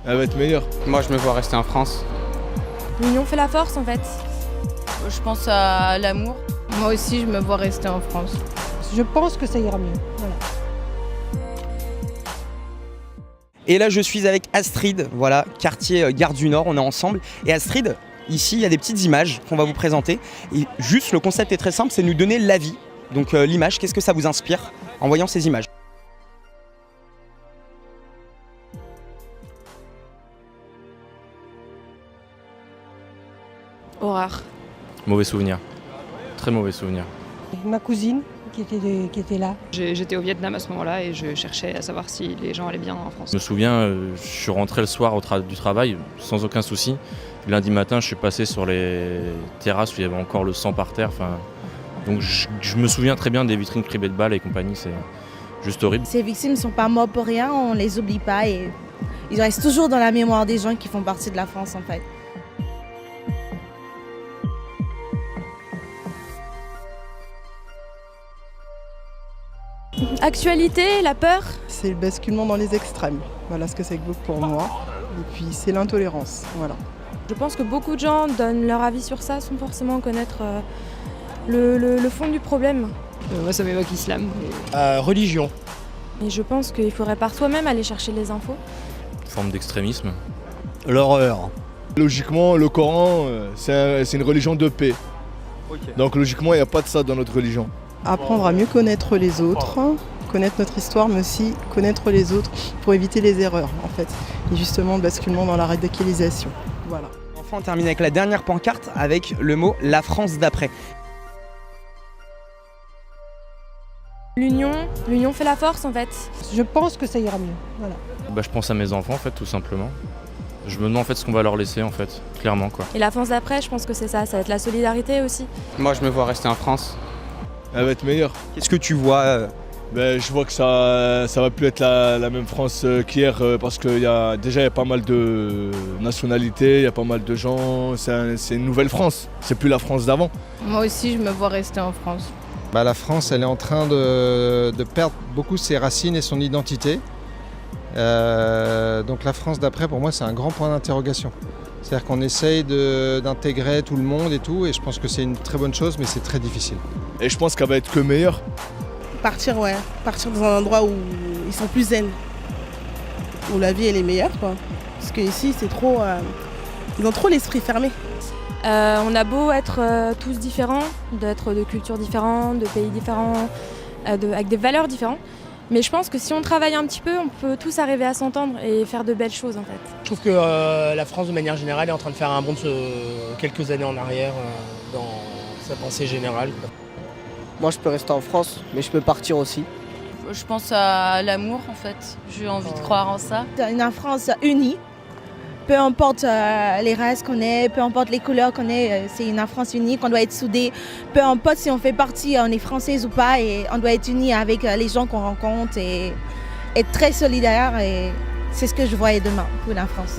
Elle va être meilleure. Moi, je me vois rester en France. L'union fait la force en fait. Je pense à l'amour. Moi aussi, je me vois rester en France. Je pense que ça ira mieux. Voilà. Et là, je suis avec Astrid, voilà, quartier Gare du Nord, on est ensemble. Et Astrid, ici, il y a des petites images qu'on va vous présenter. Et juste, le concept est très simple, c'est nous donner l'avis. Donc l'image, qu'est-ce que ça vous inspire en voyant ces images? Horreur. Mauvais souvenir. Très mauvais souvenir. Ma cousine qui était là. J'étais au Vietnam à ce moment-là et je cherchais à savoir si les gens allaient bien en France. Je me souviens, je suis rentré le soir du travail sans aucun souci. Lundi matin, je suis passé sur les terrasses où il y avait encore le sang par terre. Donc je me souviens très bien des vitrines privées de balles et compagnie, c'est juste horrible. Ces victimes ne sont pas mortes pour rien, on ne les oublie pas et ils restent toujours dans la mémoire des gens qui font partie de la France en fait. Actualité, la peur. C'est le basculement dans les extrêmes. Voilà ce que ça évoque pour moi. Et puis c'est l'intolérance. Voilà. Je pense que beaucoup de gens donnent leur avis sur ça sans forcément connaître le fond du problème. Moi, ça m'évoque l'islam. Religion. Et je pense qu'il faudrait par soi-même aller chercher les infos. Une forme d'extrémisme. L'horreur. Logiquement, le Coran, c'est une religion de paix. Donc logiquement, il n'y a pas de ça dans notre religion. Apprendre à mieux connaître les autres, connaître notre histoire, mais aussi connaître les autres pour éviter les erreurs en fait. Et justement le basculement dans la radicalisation. Voilà. Enfin, on termine avec la dernière pancarte avec le mot « La France d'après ». L'union fait la force en fait. Je pense que ça ira mieux. Voilà. Je pense à mes enfants en fait, tout simplement. Je me demande en fait ce qu'on va leur laisser en fait, clairement quoi. Et la France d'après, je pense que c'est ça va être la solidarité aussi. Moi, je me vois rester en France. Elle va être meilleure. Qu'est-ce que tu vois Je vois que ça va plus être la même France qu'hier parce qu'il y a pas mal de nationalités, il y a pas mal de gens. C'est une nouvelle France, c'est plus la France d'avant. Moi aussi, je me vois rester en France. La France, elle est en train de perdre beaucoup ses racines et son identité. Donc la France d'après, pour moi, c'est un grand point d'interrogation. C'est-à-dire qu'on essaye d'intégrer tout le monde et tout, et je pense que c'est une très bonne chose, mais c'est très difficile. Et je pense qu'elle va être que meilleure. Partir dans un endroit où ils sont plus zen, où la vie elle est meilleure quoi. Parce qu'ici c'est trop, ils ont trop l'esprit fermé. On a beau être tous différents, d'être de cultures différentes, de pays différents, avec des valeurs différentes. Mais je pense que si on travaille un petit peu, on peut tous arriver à s'entendre et faire de belles choses en fait. Je trouve que la France de manière générale est en train de faire un bond de quelques années en arrière dans sa pensée générale. Moi je peux rester en France, mais je peux partir aussi. Je pense à l'amour en fait. J'ai envie de croire en ça. Une France unie, peu importe les races qu'on est, peu importe les couleurs qu'on est, c'est une France unie, qu'on doit être soudés. Peu importe si on fait partie, on est française ou pas, et on doit être unis avec les gens qu'on rencontre et être très solidaire. Et c'est ce que je voyais demain pour la France.